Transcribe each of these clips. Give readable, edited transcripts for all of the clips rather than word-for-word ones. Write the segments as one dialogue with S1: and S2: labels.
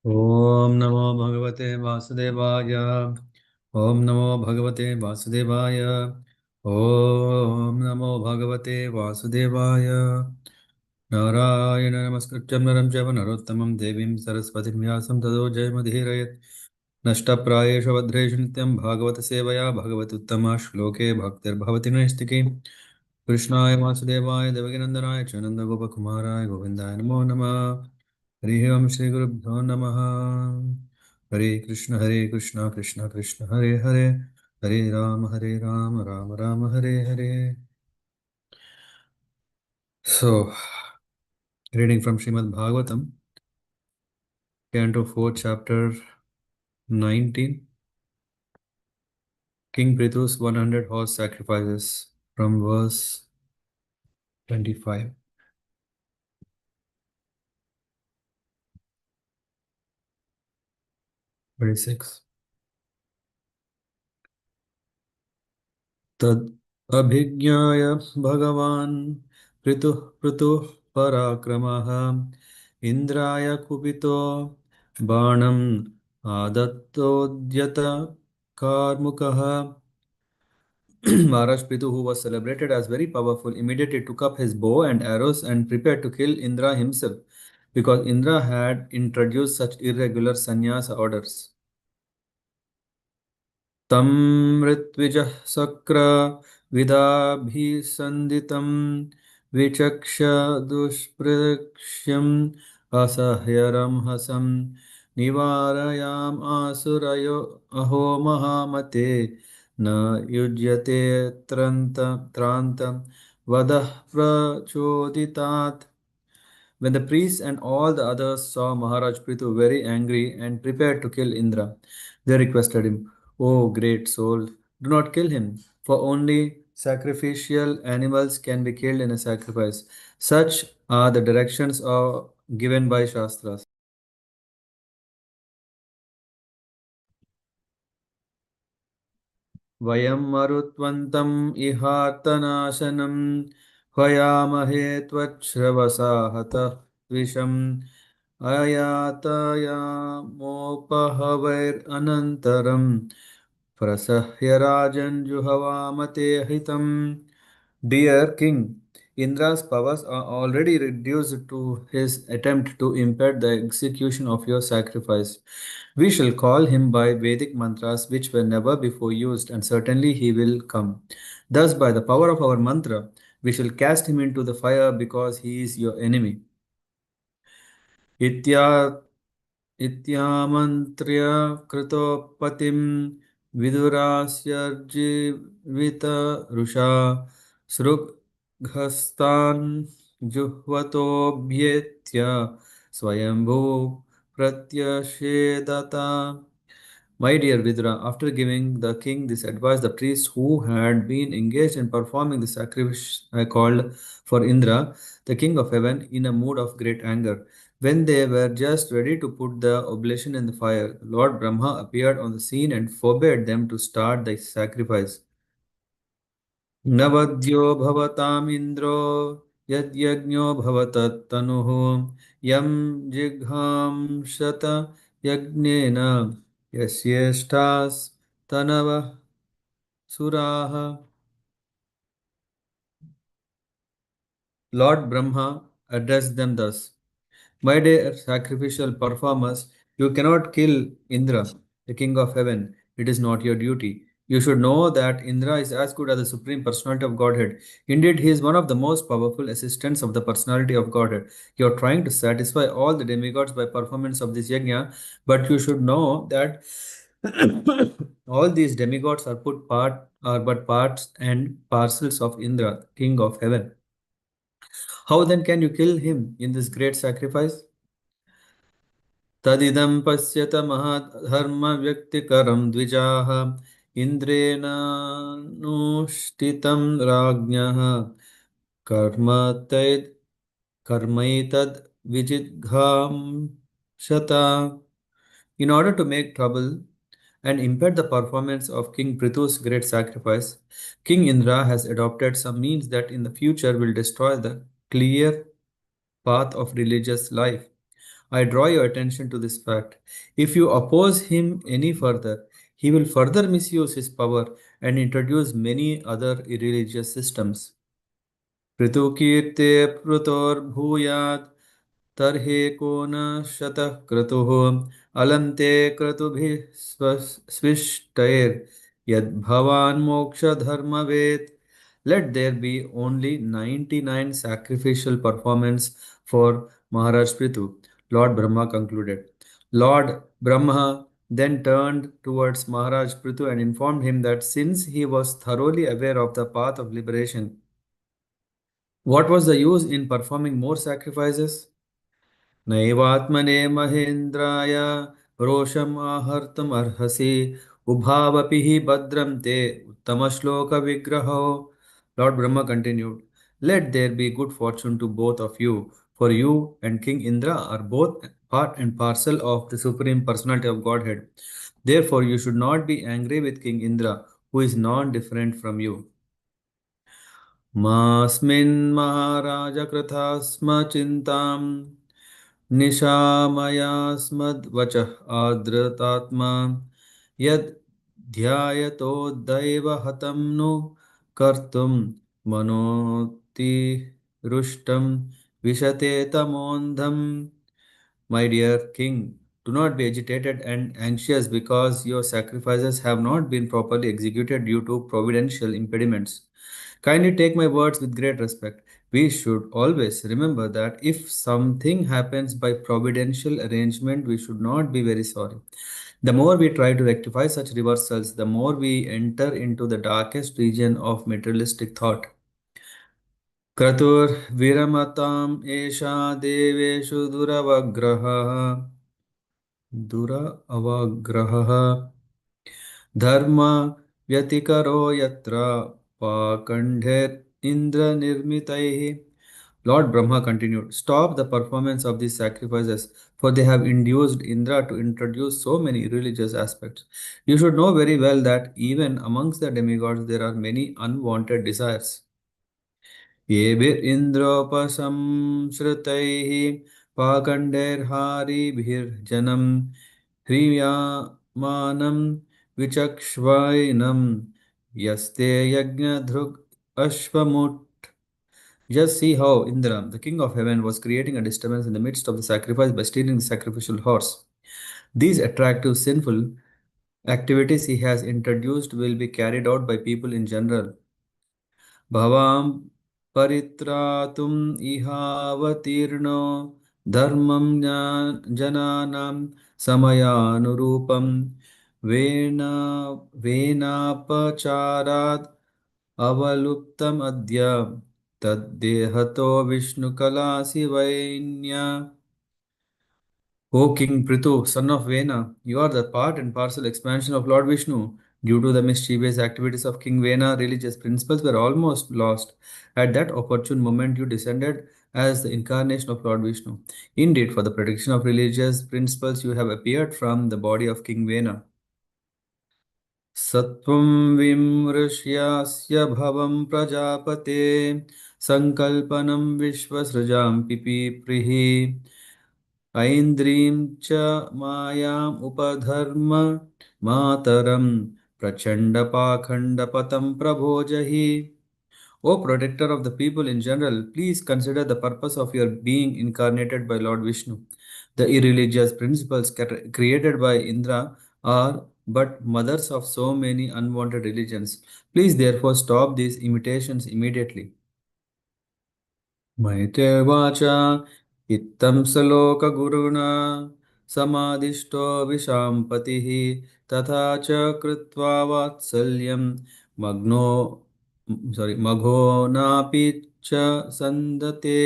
S1: ॐ नमो भगवते वासुदेवाय। ॐ नमो भगवते वासुदेवाय। ॐ नमो भगवते वासुदेवाय। नारायण नमस्कृत्यं नरं चैव नरोत्तमं देवीं सरस्वतीं व्यासं ततो जयमुदीरयेत्। नष्टप्रायेषु भद्रेषु नित्यं भागवतसेवया भगवति उत्तमा श्लोके भक्तिर्भवति नैष्टिकी। कृष्णाय वासुदेवाय देवकीनन्दनाय च नन्दगोपकुमाराय गोविन्दाय नमो नमः। हरिः ओं श्रीगुरुभ्यो नमः। हरे कृष्ण कृष्ण कृष्ण हरे हरे, हरे Ram Ram Ram Hare Hare. So, reading from Srimad Bhagavatam, Canto 4, Chapter 19, King Prithu's 100 horse sacrifices, from verse 25, 26. Tad abhigyaya bhagavan prithuh parakramaha indraya kupito बाणम् आदत्तोद्यत कार्मुकः. Maharaj Prithu, who was celebrated as very powerful, immediately took up his bow and arrows and prepared to kill Indra himself, because Indra had introduced such irregular sannyasa orders. तं ऋत्विजः शक्र विदाभिसन्दितं विचक्ष दुष्पृक्ष्यम् असह्यरंहसं निवारयाम् आसुरयो अहो महामते न युज्यते त्रान्तं वदः प्रचोदितात्. When the priests and all the others saw Maharaj Prithu very angry and prepared to kill Indra, they requested him, "O great soul, do not kill him, for only sacrificial animals can be killed in a sacrifice. Such are the directions given by Shastras. वयं मरुत्वन्तम् इहार्तनाशनं हयामहे त्वच्छ्रवसा हतः विषम् अयातयामोपहवैरनन्तरं प्रसह्य राजन् जुहवामते हितम्. Dear King, Indra's powers are already reduced to his attempt to impede the execution of your sacrifice. We shall call him by Vedic mantras which were never before used, and certainly he will come. Thus, by the power of our mantra, we shall cast him into the fire because he is your enemy. Itya इत्यामन्त्र्य कृतोपतिं विदुरास्यर्जीवितरुषा सृग्हस्तान् जुह्वतोऽभ्येत्य स्वयंभू प्रत्यषेदता. My dear Vidura, after giving the king this advice, the priest who had been engaged in performing the sacrifice called for Indra, the king of heaven, in a mood of great anger. When they were just ready to put the oblation in the fire, Lord Brahma appeared on the scene and forbade them to start the sacrifice. नवद्यो भवतामिन्द्रो यद्यज्ञो भवतत्तनुः यं जिघांसत यज्ञेन यस्येष्टास्तनवः सुराः. Lord Brahma addressed them thus: My dear sacrificial performers, you cannot kill Indra, the king of heaven. It is not your duty. You should know that Indra is as good as the supreme personality of Godhead. Indeed, he is one of the most powerful assistants of the personality of Godhead. You are trying to satisfy all the demigods by performance of this yajna, but you should know that all these demigods are but parts and parcels of Indra, king of heaven. How then can you kill him in this great sacrifice? तदिदं पश्यत महद्धर्मव्यक्तिकरं द्विजाः इन्द्रेणानुष्ठितं राज्ञः कर्म तैद् कर्मैतद् विजिघांसता. In order to make trouble and impede the performance of King Prithu's great sacrifice, King Indra has adopted some means that in the future will destroy the clear path of religious life. I draw your attention to this fact. If you oppose him any further, he will further misuse his power and introduce many other irreligious systems. पृथुकीर्ते पृतोर्भूयात् तर्हि न शतः क्रतुः अलन्ते क्रतुभिः स्विष्टैर्यद्भवान् मोक्षधर्मवेत्. Let there be only 99 sacrificial performance for Maharaj Prithu. Lord Brahma concluded. Lord Brahma then turned towards Maharaj Prithu and informed him that since he was thoroughly aware of the path of liberation, what was the use in performing more sacrifices? नैवात्मने महेन्द्राय रोषम् आहर्तुम् अर्हसि उभावपि हि भद्रं ते उत्तमश्लोकविग्रहो. Lord Brahma continued, let there be good fortune to both of you, for you and King Indra are both part and parcel of the Supreme Personality of Godhead. Therefore, you should not be angry with King Indra, who is non-different from you. मास्मिन् महाराज कृता स्म चिन्ताम् निशामयास्मद्वचः आर्द्रतात्मा यद् ध्यायतोऽद्दैव नु कर्तुं मनोति रुष्टं विशते तमोन्धम्. My dear king, do not be agitated and anxious because your sacrifices have not been properly executed due to providential impediments. Kindly take my words with great respect. We should always remember that if something happens by providential arrangement, we should not be very sorry. The more we try to rectify such reversals, the more we enter into the darkest region of materialistic thought. क्रतुर्विरमताम् एषा देवेषु दुरवग्रहः धर्म व्यतिकरो यत्र पाखण्डैरिन्द्रनिर्मितैः. Lord Brahma continued, stop the performance of these sacrifices, for they have induced Indra to introduce so many religious aspects. You should know very well that even amongst the demigods there are many unwanted desires. येभिरिन्द्रोपसंश्रुतैः पाखण्डैर्हारिभिर्जनं ह्रियमाणं विचक्ष्वैनं यस्ते यज्ञधृक् अश्वमुट्. Just see how Indra, the king of heaven, was creating a disturbance in the midst of the sacrifice by stealing the sacrificial horse. These attractive, sinful activities he has introduced will be carried out by people in general. भवां परित्रातुम् इहावतीर्णो धर्मं जनानां समयानुरूपं when वेनापचारात् अवलुप्तमद्य तद्देहतो विष्णुकलासि वैन्या. O King Prithu, son of Vena, you are the part and parcel expansion of Lord Vishnu. Due to the mischievous activities of King Vena, religious principles were almost lost. At that opportune moment, you descended as the incarnation of Lord Vishnu. Indeed, for the protection of religious principles, you have appeared from the body of King Vena. Sattvam vimrishyasya bhavam prajapate sankalpanam vishvasrajam pipiprihi. ऐन्द्रीं च मायाम् उपधर्म मातरं प्रचण्डपाखण्डपतं प्रभोजहि. O protector of the people in general, please consider the purpose of your being incarnated by Lord Vishnu. The irreligious principles created by Indra are but mothers of so many unwanted religions. Please therefore stop these imitations immediately. मैत्रेयवाच इत्थं सलोकगुरुणा समादिष्टो विशाम्पतिः तथा च कृत्वा वात्सल्यं मग्नो मघोनापि च सन्दते.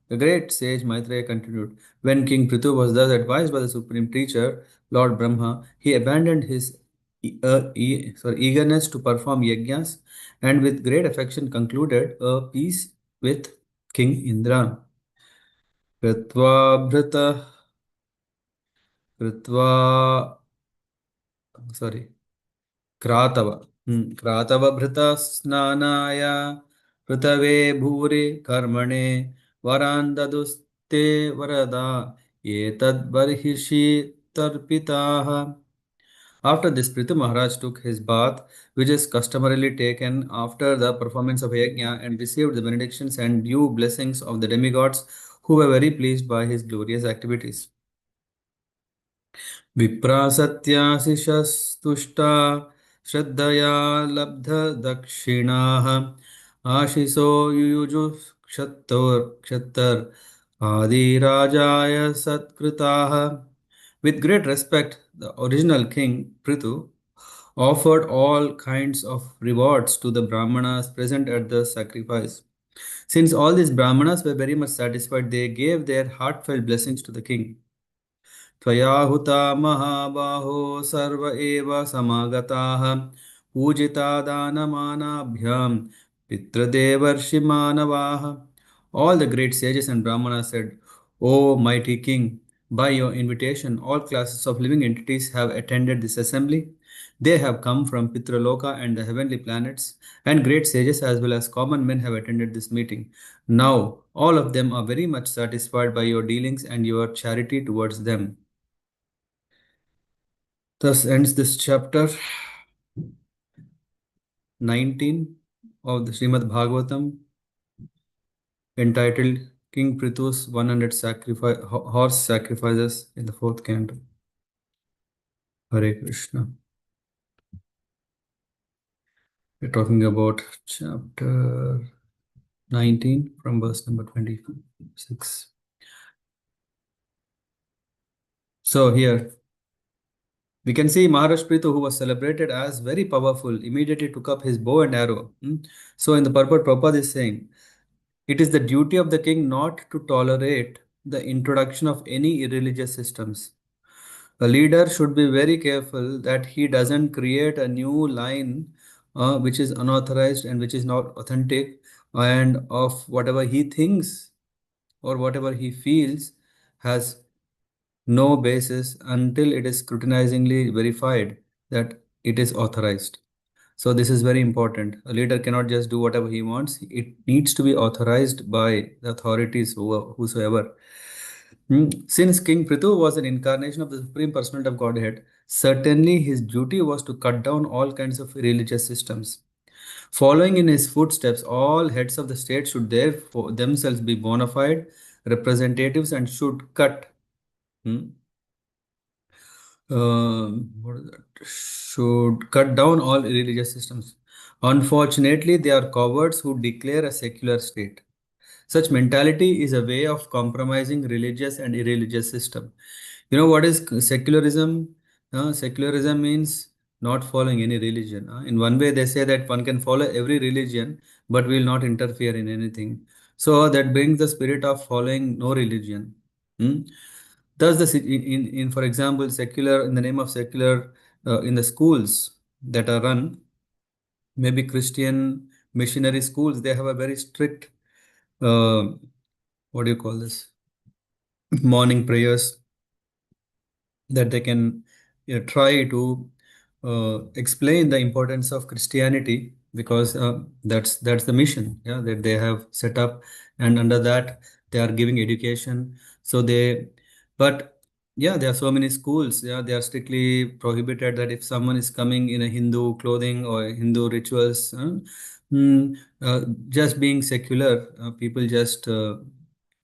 S1: The great sage Maitreya continued, when King Prithu was thus advised by the supreme teacher, Lord Brahma, he abandoned his eagerness to perform yajnas and with great affection concluded a peace with King Indra. कृत्वा भृतः कृत्वा sorry क्रातव क्रातवभृतः स्नानाय पृथवे भूरि कर्मणे वरान् ददुस्ते वरदा etadbarhishi tarpitaha. After this, Prithu Maharaj took his bath, which is customarily taken after the performance of yajna, and received the benedictions and due blessings of the demigods, who were very pleased by his glorious activities. विप्रासत्याशिषस्तुष्टा श्रद्धया लब्धदक्षिणाः आशिषो युयुजुक्षत्तर् आदिराजाय सत्कृताः. With great respect, the original king, Prithu, offered all kinds of rewards to the Brahmanas present at the sacrifice. Since all these Brahmanas were very much satisfied, they gave their heartfelt blessings to the king. त्वया हुता महाबाहो सर्व एव समागताः पूजिता दानमानाभ्यां पितृदेवर्षिमानवाः. All the great sages and brahmanas said, O mighty king, by your invitation, all classes of living entities have attended this assembly. They have come from Pitraloka and the heavenly planets, and great sages as well as common men have attended this meeting. Now, all of them are very much satisfied by your dealings and your charity towards them. Thus ends this chapter 19 of the Srimad Bhagavatam, entitled King Prithu's 100 horse sacrifices in the fourth canto. Hare Krishna. We're talking about chapter 19 from verse number 26. So here we can see Maharaj Prithu, who was celebrated as very powerful, immediately took up his bow and arrow. So in the purport, Prabhupada is saying, it is the duty of the king not to tolerate the introduction of any irreligious systems. A leader should be very careful that he doesn't create a new line which is unauthorized and which is not authentic, and of whatever he thinks or whatever he feels has no basis until it is scrutinizingly verified that it is authorized. So this is very important. A leader cannot just do whatever he wants. It needs to be authorized by the authorities, whosoever. Since King Prithu was an incarnation of the Supreme Personality of Godhead, certainly his duty was to cut down all kinds of religious systems. Following in his footsteps, all heads of the state should therefore themselves be bona fide representatives and should cut. What is that? Should cut down all religious systems. Unfortunately, they are cowards who declare a secular state. Such mentality is a way of compromising religious and irreligious system. You know what is secularism? Secularism means not following any religion. In one way, they say that one can follow every religion, but will not interfere in anything. So that brings the spirit of following no religion. Hmm? Thus, for example, secular in the name of secular in the schools that are run, maybe Christian missionary schools, they have a very strict uh, what do you call this, morning prayers, that they can try to explain the importance of Christianity, because that's the mission, yeah, that they have set up, and under that they are giving education. So they, but yeah, there are so many schools, yeah, they are strictly prohibited that if someone is coming in a Hindu clothing or Hindu rituals, mm, just being secular, people just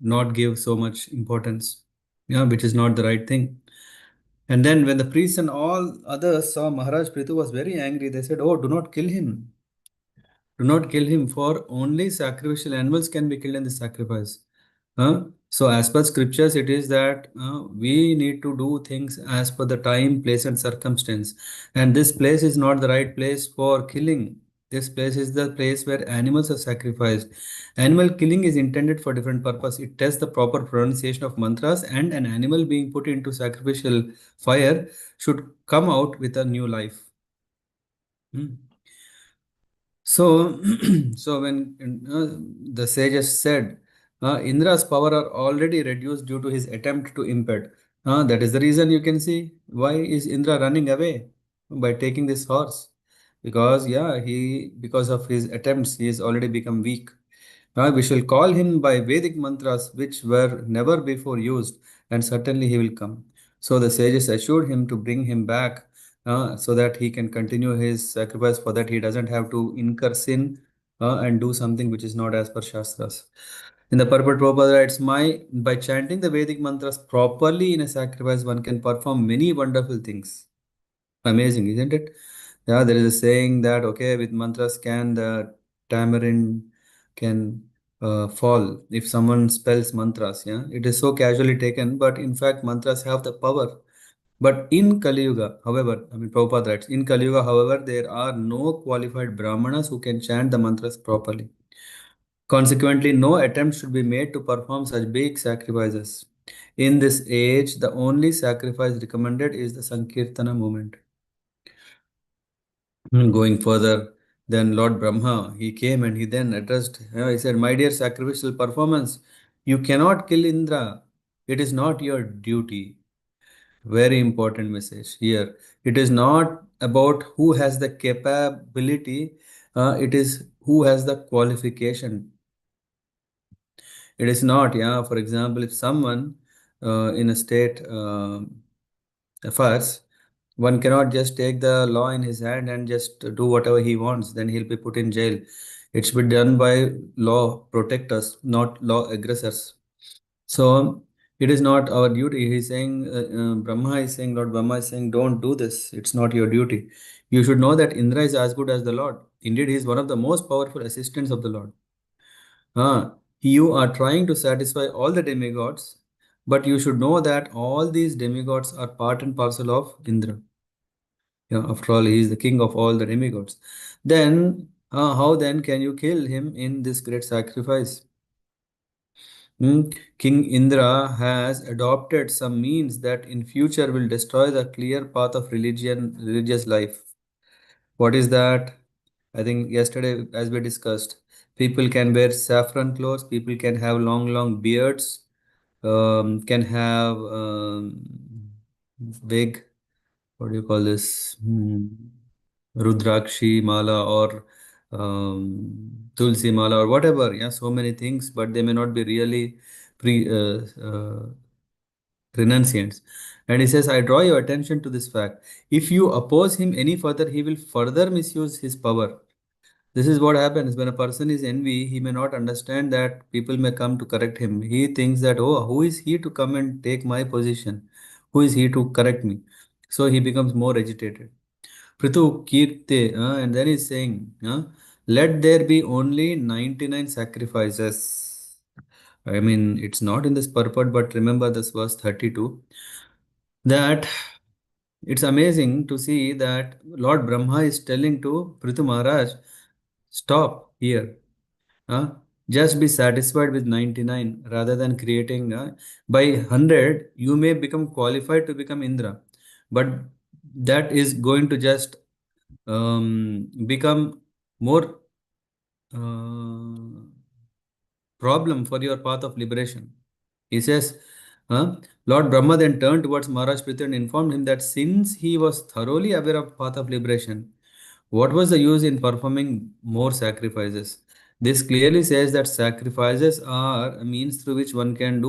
S1: not give so much importance, yeah, which is not the right thing. And then when the priests and all others saw Maharaj Prithu was very angry, they said, "Oh, do not kill him. Do not kill him, for only sacrificial animals can be killed in the sacrifice." So, as per scriptures, it is that we need to do things as per the time, place, and circumstance. And this place is not the right place for killing. This place is the place where animals are sacrificed. Animal killing is intended for different purpose. It tests the proper pronunciation of mantras, and an animal being put into sacrificial fire should come out with a new life. Hmm. So, so when the sages said, Indra's power are already reduced due to his attempt to impede. That is the reason you can see why is Indra running away by taking this horse. Because yeah, because of his attempts, he has already become weak. We shall call him by Vedic mantras which were never before used, and certainly he will come. So the sages assured him to bring him back so that he can continue his sacrifice, for that he doesn't have to incur sin and do something which is not as per Shastras. In the purport, Prabhupada writes, by chanting the Vedic mantras properly in a sacrifice, one can perform many wonderful things. Amazing, isn't it? Yeah, there is a saying that, okay, with mantras can the tamarind can fall if someone spells mantras. Yeah, it is so casually taken, but in fact, mantras have the power. But in Kali Yuga, however, I mean, Prabhupada writes, in Kali Yuga, however, there are no qualified brahmanas who can chant the mantras properly. Consequently, no attempt should be made to perform such big sacrifices. In this age, the only sacrifice recommended is the Sankirtana movement. Going further, then Lord Brahma, he came and he then addressed, he said, my dear sacrificial performance, you cannot kill Indra. It is not your duty. Very important message here. It is not about who has the capability, it is who has the qualification. It is not, yeah. For example, if someone in a state affairs, one cannot just take the law in his hand and just do whatever he wants, then he'll be put in jail. It should be done by law protectors, not law aggressors. So it is not our duty. He's saying, Brahma is saying, Lord Brahma is saying, don't do this. It's not your duty. You should know that Indra is as good as the Lord. Indeed, he is one of the most powerful assistants of the Lord. You are trying to satisfy all the demigods, but you should know that all these demigods are part and parcel of Indra. Yeah, after all, he is the king of all the demigods. Then, how then can you kill him in this great sacrifice? King Indra has adopted some means that in future will destroy the clear path of religious life. What is that? I think yesterday, as we discussed, people can wear saffron clothes, people can have long, long beards, can have big, what do you call this? Rudrakshi mala or Tulsi mala or whatever. Yeah, so many things, but they may not be really pre renunciants. And he says, I draw your attention to this fact. If you oppose him any further, he will further misuse his power. This is what happens when a person is envy. He may not understand that people may come to correct him. He thinks that, oh, who is he to come and take my position? Who is he to correct me? So he becomes more agitated. Prithu Kirte, and then he's saying, let there be only 99 sacrifices. I mean, it's not in this purport, but remember this verse 32 that it's amazing to see that Lord Brahma is telling to Prithu Maharaj, stop here. Uh, just be satisfied with 99 rather than creating. By 100, you may become qualified to become Indra, but that is going to just become more uh, problem for your path of liberation. He says, Lord Brahma then turned towards Maharaj Prithu and informed him that since he was thoroughly aware of path of liberation, what was the use in performing more sacrifices? This clearly says that sacrifices are a means through which one can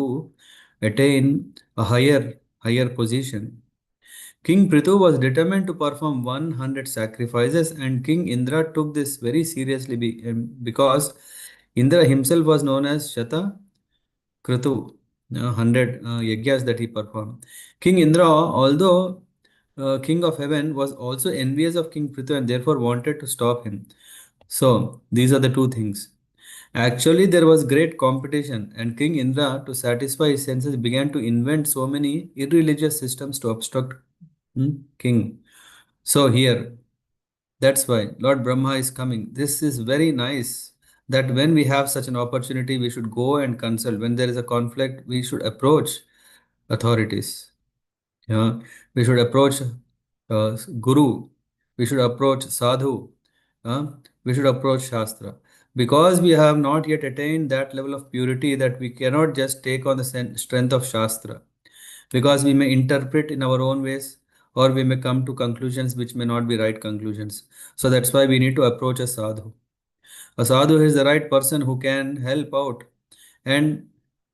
S1: attain a higher position. King Prithu was determined to perform 100 sacrifices, and King Indra took this very seriously because Indra himself was known as Shata Kratu, 100 yagyas that he performed. King Indra, although king of heaven, was also envious of King Prithu and therefore wanted to stop him. So, these are the two things. Actually, there was great competition, and King Indra, to satisfy his senses, began to invent so many irreligious systems to obstruct king. So, here, that's why Lord Brahma is coming. This is very nice that when we have such an opportunity, we should go and consult. When there is a conflict, we should approach authorities. Yeah, we should approach Guru. We should approach Sadhu. We should approach Shastra. Because we have not yet attained that level of purity that we cannot just take on the strength of Shastra. Because we may interpret in our own ways or we may come to conclusions which may not be right conclusions. So that's why we need to approach a sadhu. A sadhu is the right person who can help out. And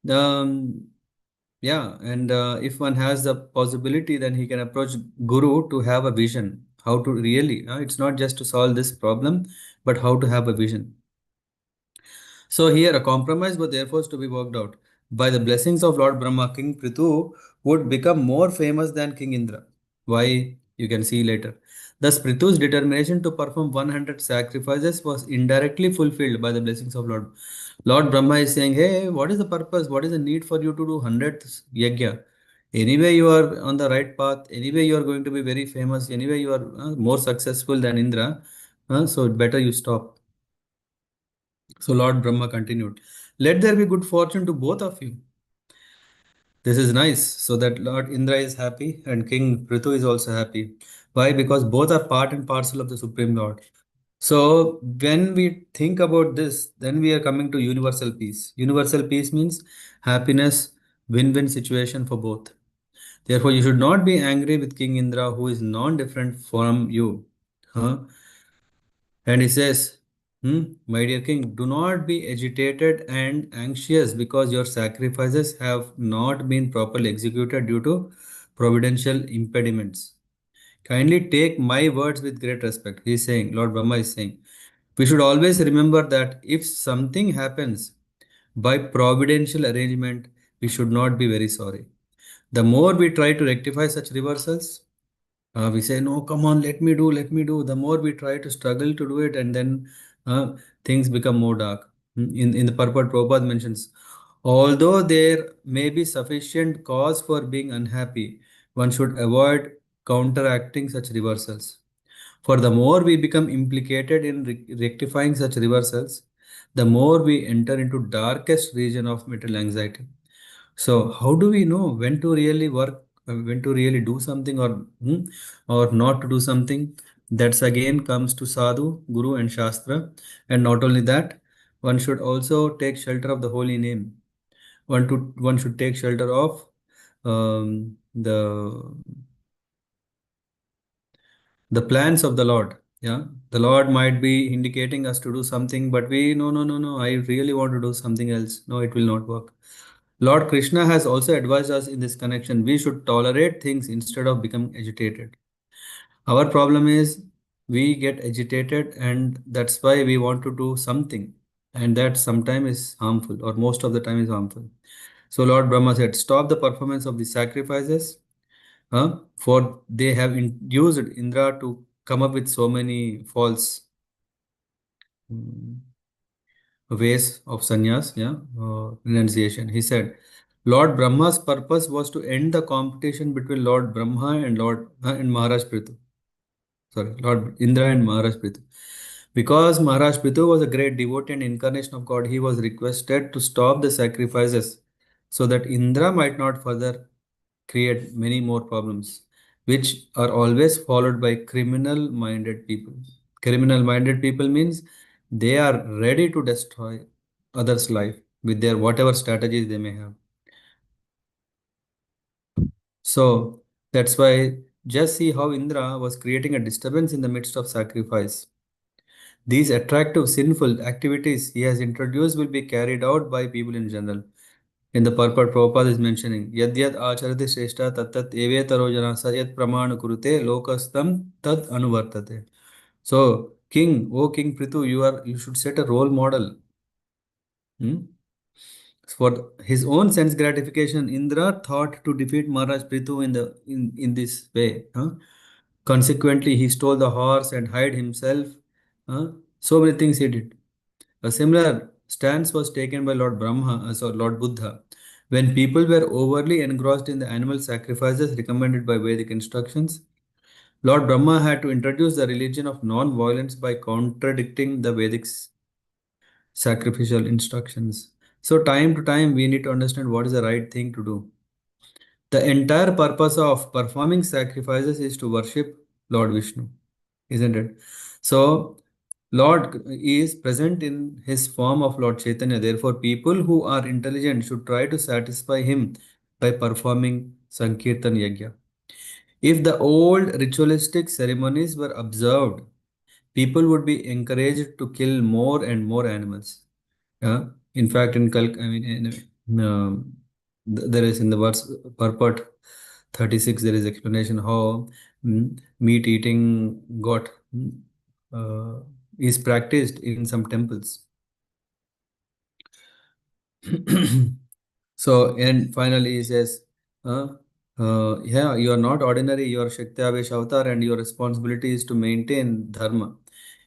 S1: um, Yeah, and if one has the possibility, then he can approach Guru to have a vision. How to really, it's not just to solve this problem, but how to have a vision. So here a compromise was therefore to be worked out. By the blessings of Lord Brahma, King Prithu would become more famous than King Indra. Why? You can see later. Thus, Prithu's determination to perform 100 sacrifices was indirectly fulfilled by the blessings of Lord. Lord Brahma is saying, hey, what is the purpose? What is the need for you to do 100 yajna? Anyway, you are on the right path. Anyway, you are going to be very famous. Anyway, you are more successful than Indra. So better you stop. So Lord Brahma continued, let there be good fortune to both of you. This is nice. So that Lord Indra is happy and King Prithu is also happy. Why? Because both are part and parcel of the Supreme Lord. So when we think about this, then we are coming to universal peace. Universal peace means happiness, win-win situation for both. Therefore, you should not be angry with King Indra who is non-different from you. Huh? And he says, my dear king, do not be agitated and anxious because your sacrifices have not been properly executed due to providential impediments. Kindly take my words with great respect. He is saying, Lord Brahma is saying, we should always remember that if something happens by providential arrangement, we should not be very sorry. The more we try to rectify such reversals, we say, no, come on, let me do, let me do. The more we try to struggle to do it, and then things become more dark. In the purport, Prabhupada mentions, although there may be sufficient cause for being unhappy, one should avoid counteracting such reversals. For the more we become implicated in rectifying such reversals, the more we enter into darkest region of material anxiety. So how do we know when to really work, when to really do something or not to do something? That's again comes to sadhu, guru, and shastra. And not only that, one should also take shelter of the holy name. One should take shelter of the plans of the Lord. Yeah, the Lord might be indicating us to do something, but we no no no no. I really want to do something else. No, it will not work. Lord Krishna has also advised us in this connection. We should tolerate things instead of becoming agitated. Our problem is we get agitated, and that's why we want to do something, and that sometimes is harmful, or most of the time is harmful. So Lord Brahma said, "Stop the performance of the sacrifices, for they have induced Indra to come up with so many false mm, ways of sannyas, yeah, renunciation." He said, Lord Brahma's purpose was to end the competition between Lord Brahma and and Maharaj Prithu. Sorry, Lord Indra and Maharaj Prithu. Because Maharaj Prithu was a great devotee and incarnation of God, he was requested to stop the sacrifices so that Indra might not further create many more problems, which are always followed by criminal minded people. Criminal minded people means they are ready to destroy others' life with their whatever strategies they may have. So that's why just see how Indra was creating a disturbance in the midst of sacrifice. These attractive sinful activities he has introduced will be carried out by people in general. In the purport, Prabhupada is mentioning, Yad Yad Acharati Shrestha Tat Evetaro Jana Sayat Pramana Kurute Lokastam Tad Anuvartate. So, King, O King Prithu, you should set a role model. Hmm? For his own sense gratification, Indra thought to defeat Maharaj Prithu in this way. Consequently, he stole the horse and hid himself. So many things he did. A similar stance was taken by Lord Brahma, or Lord Buddha, when people were overly engrossed in the animal sacrifices recommended by Vedic instructions. Lord Brahma had to introduce the religion of non-violence by contradicting the Vedic sacrificial instructions. So, time to time, we need to understand what is the right thing to do. The entire purpose of performing sacrifices is to worship Lord Vishnu, isn't it? So, Lord is present in his form of Lord Chaitanya. Therefore, people who are intelligent should try to satisfy him by performing Sankirtan Yajna. If the old ritualistic ceremonies were observed, people would be encouraged to kill more and more animals. Yeah? In fact, in There is in the verse purport 36, there is explanation how meat eating got uh, is practiced in some temples. So, and finally, he says, uh, yeah, you are not ordinary, you are Shakti-Avesh avatar, and your responsibility is to maintain dharma.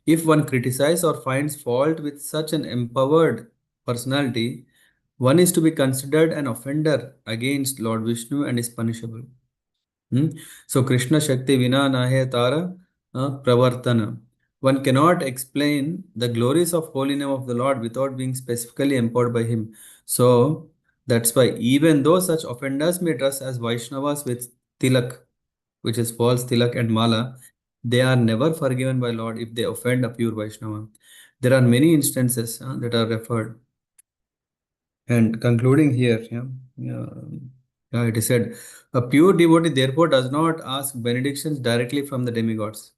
S1: If one criticizes or finds fault with such an empowered personality, one is to be considered an offender against Lord Vishnu and is punishable. Hmm? So Krishna Shakti Vina Nahe Tara Pravartana. One cannot explain the glories of holy name of the Lord without being specifically empowered by him. So that's why even though such offenders may dress as Vaishnavas with tilak, which is false tilak and mala, they are never forgiven by Lord if they offend a pure Vaishnava. There are many instances that are referred. And concluding here, it is said, a pure devotee therefore does not ask benedictions directly from the demigods.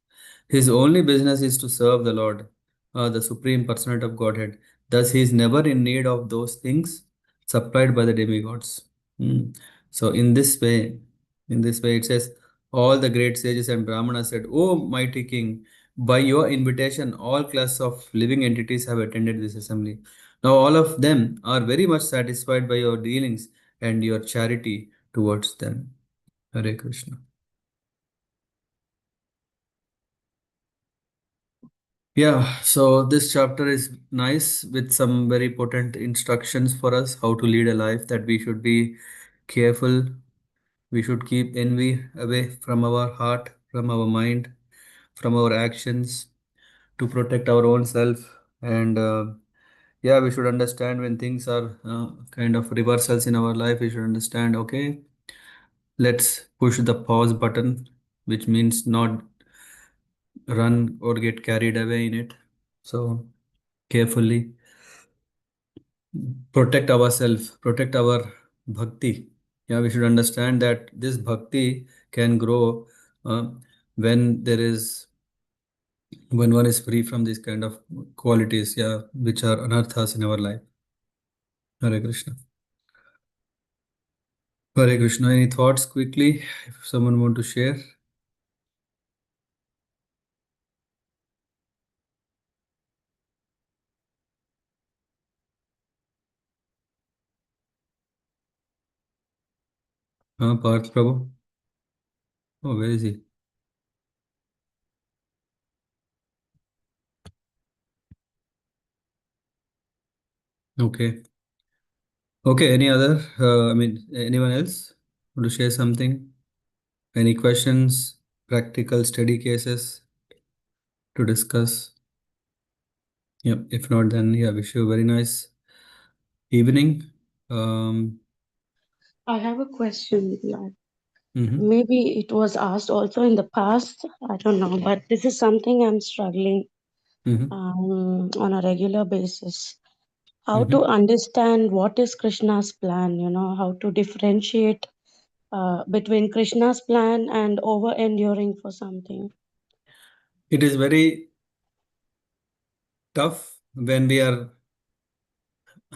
S1: His only business is to serve the Lord, the Supreme Personality of Godhead. Thus, he is never in need of those things supplied by the demigods. Hmm. So, in this way, it says, all the great sages and Brahmanas said, O mighty king, by your invitation, all classes of living entities have attended this assembly. Now, all of them are very much satisfied by your dealings and your charity towards them. Hare Krishna. Yeah, so this chapter is nice with some very potent instructions for us how to lead a life, that we should be careful. We should keep envy away from our heart, from our mind, from our actions, to protect our own self. And yeah, we should understand when things are kind of reversals in our life, we should understand, okay, let's push the pause button, which means not run or get carried away in it. So carefully protect ourselves, protect our bhakti. Yeah, we should understand that this bhakti can grow uh, when there is when one is free from these kind of qualities, yeah, which are anarthas in our life. Hare Krishna. Hare Krishna. Any thoughts quickly? If someone want to share, Parth Prabhu. Oh, where is he? Okay. Okay. Any other? Anyone else want to share something? Any questions? Practical study cases to discuss? Yep. If not, then yeah, wish you a very nice evening. Um,
S2: I have a question. Like,
S1: mhm,
S2: maybe it was asked also in the past. I don't know, but this is something I'm struggling
S1: mhm,
S2: on a regular basis. How to
S1: mhm.
S2: understand what is Krishna's plan? How to differentiate between Krishna's plan and over enduring for something.
S1: It is very tough when we are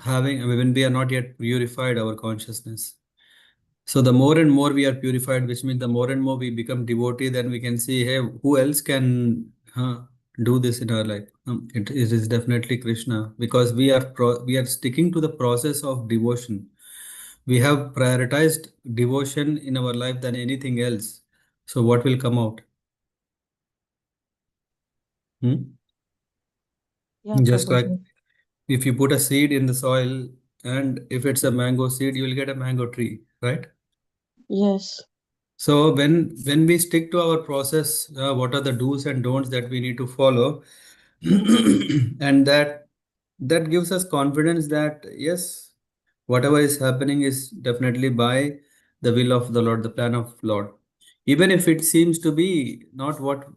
S1: when we are not yet purified our consciousness. So the more and more we are purified, which means the more and more we become devotee, then we can see, hey, who else can do this in our life? It is definitely Krishna, because we are sticking to the process of devotion. We have prioritized devotion in our life than anything else. So what will come out? Hmm?
S2: Yeah,
S1: Just like
S2: Prabhuji.
S1: if you put a seed in the soil, and if it's a mango seed, you will get a mango tree, right?
S2: Yes.
S1: So when we stick to our process, what are the do's and don'ts that we need to follow, and that gives us confidence that yes, whatever is happening is definitely by the will of the Lord, the plan of Lord, even if it seems to be not what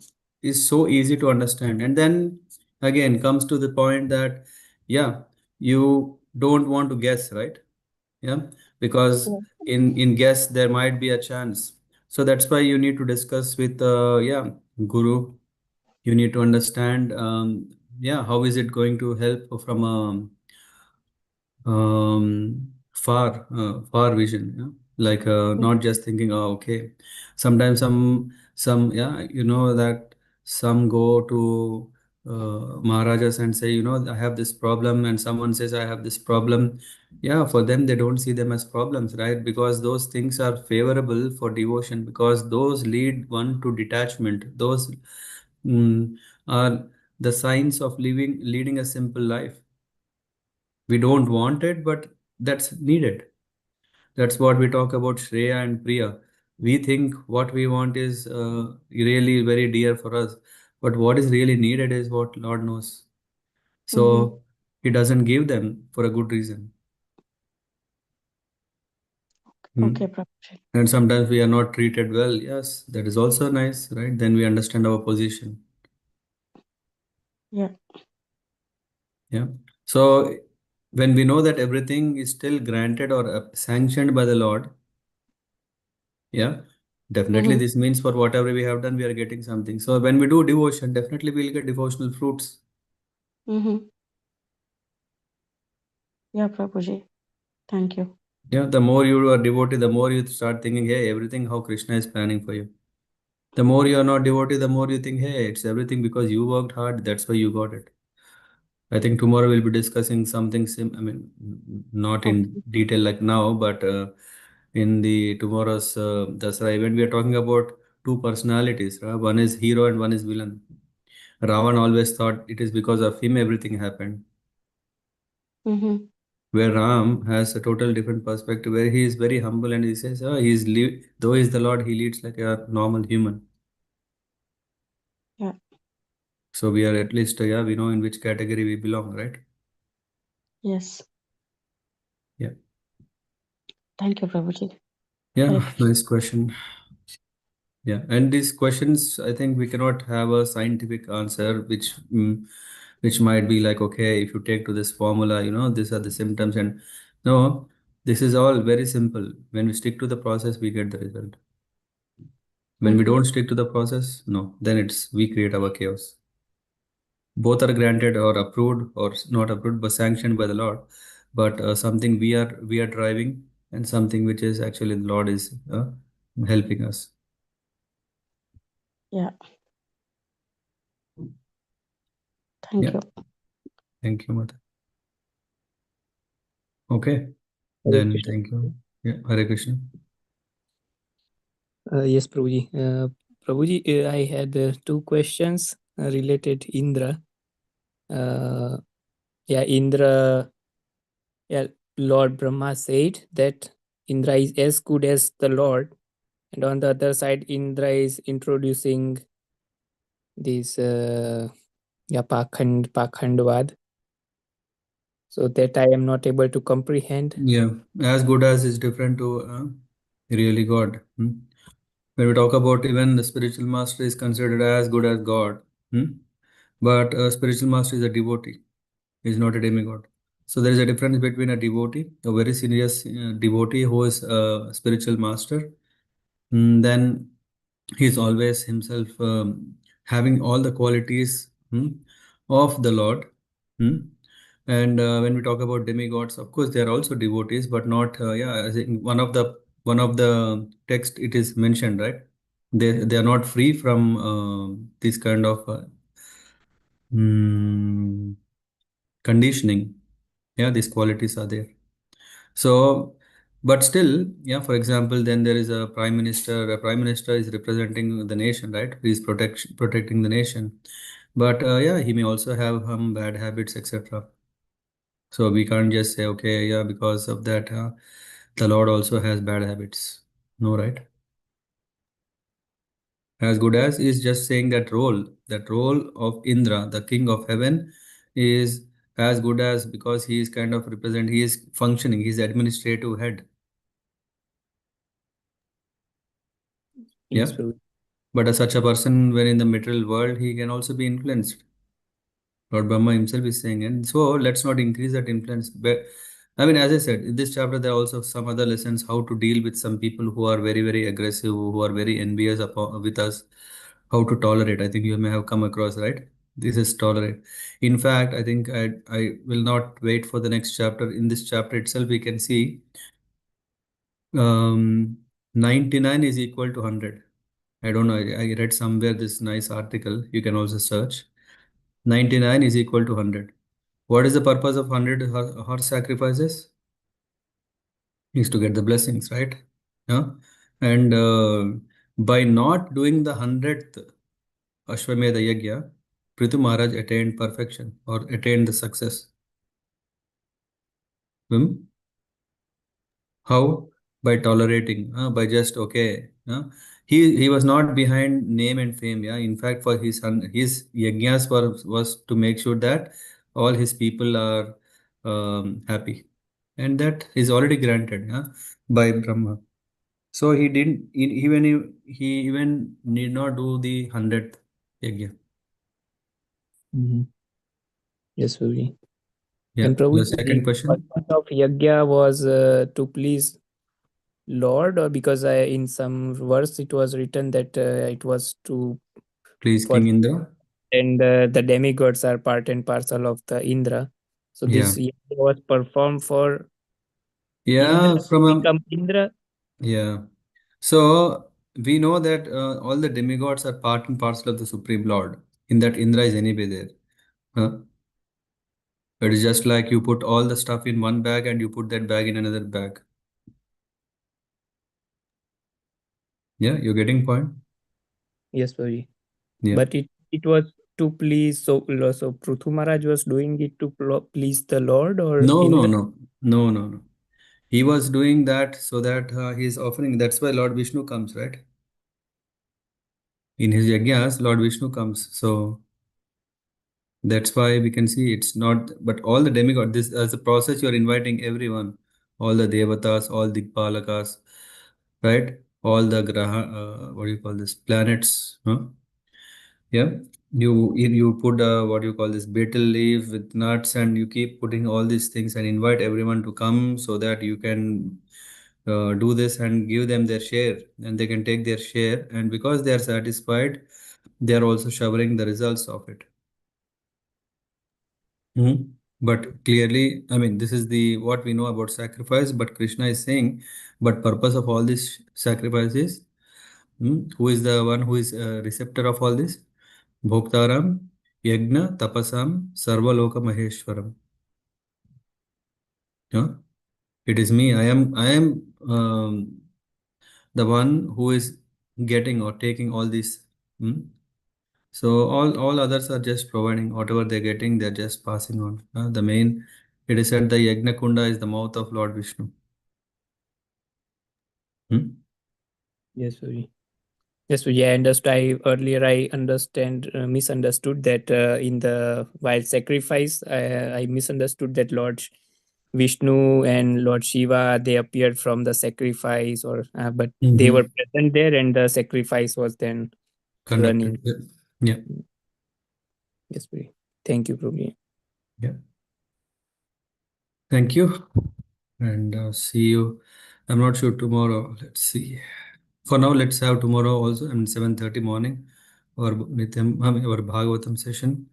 S1: is so easy to understand. And then again comes to the point that yeah, you don't want to guess, right? Yeah, because
S2: Yeah.
S1: in guess there might be a chance. So that's why you need to discuss with yeah, guru. You need to understand yeah, how is it going to help from a far vision, yeah? Like not just thinking, oh, okay. Sometimes some yeah, you know that some go to Maharajas and say, you know, I have this problem, and someone says I have this problem. Yeah, for them they don't see them as problems, right? Because those things are favorable for devotion, because those lead one to detachment. Those mm, are the signs of leading a simple life. We don't want it, but that's needed. That's what we talk about Shreya and Priya. We think what we want is really very dear for us, but what is really needed is what Lord knows.
S2: Mm-hmm.
S1: So He doesn't give them for a good reason. Hmm.
S2: Okay, Prabhuji.
S1: And sometimes we are not treated well. Yes, that is also nice, right? Then we understand our position.
S2: Yeah.
S1: Yeah. So when we know that everything is still granted or sanctioned by the Lord, yeah, definitely
S2: Mm-hmm.
S1: this means for whatever we have done, we are getting something. So when we do devotion, definitely we'll get devotional fruits.
S2: Mm-hmm. Yeah, Prabhuji. Thank you.
S1: Yeah, the more you are devotee, the more you start thinking, hey, everything how Krishna is planning for you. The more you are not devotee, the more you think, hey, it's everything because you worked hard, that's why you got it. I think tomorrow we'll be discussing something I mean, not in
S2: Okay.
S1: detail like now, but in the tomorrow's Dasara event, we are talking about two personalities. Right? One is hero and one is villain. Ravan always thought it is because of him everything happened.
S2: Mm-hmm.
S1: Where Ram has a total different perspective, where he is very humble and he says, oh, though he's the Lord, he leads like a normal human.
S2: Yeah.
S1: So we are at least, yeah, we know in which category we belong, right?
S2: Yes.
S1: Yeah.
S2: Thank you, Prabhuji. Hare
S1: Yeah,
S2: Krishna.
S1: nice question. Yeah, and these questions, I think we cannot have a scientific answer, which might be like, okay, if you take to this formula, you know, these are the symptoms, and no, this is all very simple. When we stick to the process, we get the result. When we
S2: Mm-hmm.
S1: don't stick to the process, no, then it's we create our chaos. Both are granted or approved or not approved, but sanctioned by the Lord. But something we are driving, and something which is actually the Lord is helping us.
S2: Yeah.
S1: Yeah,
S2: Thank you.
S1: thank you, Mother. Okay,
S3: Hare
S1: then
S3: Krishna.
S1: thank you. Yeah, Hare Krishna.
S3: Yes, Prabhuji. Prabhuji, I had two questions related Indra. Uh, yeah, Indra, yeah, Lord Brahma said that Indra is as good as the Lord, and on the other side, Indra is introducing this yeah Pakhandvad, so that I am not able to comprehend.
S1: Yeah, as good as is different to really God. Hmm? When we talk about even the spiritual master is considered as good as God, hmm? But a spiritual master is a devotee, is not a demigod. So there is a difference between a devotee, a very serious devotee who is a spiritual master. Then he's always himself having all the qualities of the Lord. Hmm? And when we talk about demigods, of course, they are also devotees, but not. Yeah, I think one of the text it is mentioned, right? They are not free from this kind of mm, conditioning. Yeah, these qualities are there. So, but still, yeah, for example, then there is a prime minister. A prime minister is representing the nation, right? He is protecting the nation. But yeah, he may also have some bad habits, etc. So we can't just say, okay, yeah, because of that, the Lord also has bad habits. No, right? As good as is just saying that role of Indra, the king of heaven, is as good as because he is kind of he is functioning, he's administrative head.
S3: Yes,
S1: Yeah.
S3: Prabhuji.
S1: But as such a person, when in the material world, he can also be influenced. Lord Brahma himself is saying, and so let's not increase that influence. But I mean, as I said, in this chapter, there are also some other lessons how to deal with some people who are very, very aggressive, who are very envious with us, how to tolerate. I think you may have come across, right? This is tolerate. In fact, I think I will not wait for the next chapter. In this chapter itself, we can see 99 is equal to 100. I don't know. I read somewhere this nice article. You can also search. 99 is equal to 100. What is the purpose of 100 horse sacrifices? Is to get the blessings, right? Yeah. And by not doing the 100th Ashwamedha Yajna, Prithu Maharaj attained perfection or attained the success. Hmm? How? By tolerating, by just okay. He was not behind name and fame. Yeah, in fact, for his son, his yajnas was to make sure that all his people are happy, and that is already granted. Yeah, by Brahma. So he didn't even he even need not do the 100th yajna.
S3: Mhm. Yes, Prabhuji.
S1: Yeah.
S3: And
S1: The
S3: Prabhuji, the
S1: second question,
S3: purpose of yajna was to please Lord, or because in some verse it was written that it was to
S1: please,
S3: for
S1: King Indra.
S3: and the demigods are part and parcel of the Indra. So
S1: Yeah.
S3: this yajna was performed for Indra
S1: Yeah.
S3: to become Indra.
S1: Yeah. So we know that all the demigods are part and parcel of the Supreme Lord. In that Indra is anyway there. Huh? It is just like you put all the stuff in one bag and you put that bag in another bag. Yeah, you're getting point?
S3: Yes, Prabhuji.
S1: Yeah.
S3: But it was to please. So Prithu Maharaj was doing it to please the Lord or
S1: No, no,
S3: Indra.
S1: no. No, no, no. He was doing that so that he is offering. That's why Lord Vishnu comes, right? In his yajnas, Lord Vishnu comes. So that's why we can see it's not, but all the demigod, this as a process, you're inviting everyone, all the devatas, all the palakas, right? All the graha, what do you call this? Planets, huh? Yeah. You put what do you call this? Betel leaf with nuts, and you keep putting all these things and invite everyone to come so that you can do this and give them their share, and they can take their share. And because they are satisfied, they are also showering the results of it. Mhm. But clearly, I mean, this is the what we know about sacrifice. But Krishna is saying, but purpose of all these sacrifices, who is the one who is receptor of all this? Bhoktaram, Yajna, Tapasam, Sarvaloka Maheshwaram. Yeah? It is me. I am the one who is getting or taking all this. Hmm? So all others are just providing whatever they're getting, they're just passing on. The main, it is said the Yajna Kunda is the mouth of Lord Vishnu. Hmm?
S3: Yes, Prabhuji. Yes, Prabhuji. I understand misunderstood that in the wild sacrifice, I misunderstood that Lord Vishnu and Lord Shiva they appeared from the sacrifice, or but they were
S1: Mm-hmm.
S3: present there, and the sacrifice was then
S1: Conducted.
S3: running.
S1: Yeah. Yeah.
S3: Yes, Prabhuji. Thank you, Prabhuji.
S1: Yeah. Thank you. And see you. I'm not sure tomorrow. Let's see. For now, let's have tomorrow also. I mean, 7:30 morning, our Bhagavatam session.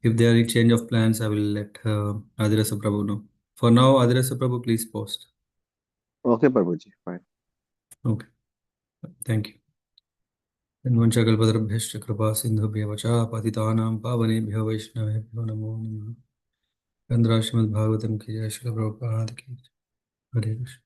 S1: If there are any change of plans, I will let Adirasa Prabhu know. For now, Adirasa Prabhu, please post.
S4: Okay, Prabhuji, fine.
S1: Okay. Thank you. वंशकल्पतरुभ्यश्च कृपा सिन्धुभ्यः वच पतितानां पावनेभ्यो वैष्णवेभ्यो नमो नमः। गन्धराज श्रीमद् भागवतम की जय, श्रील प्रभुपाद की जय। हरे कृष्ण।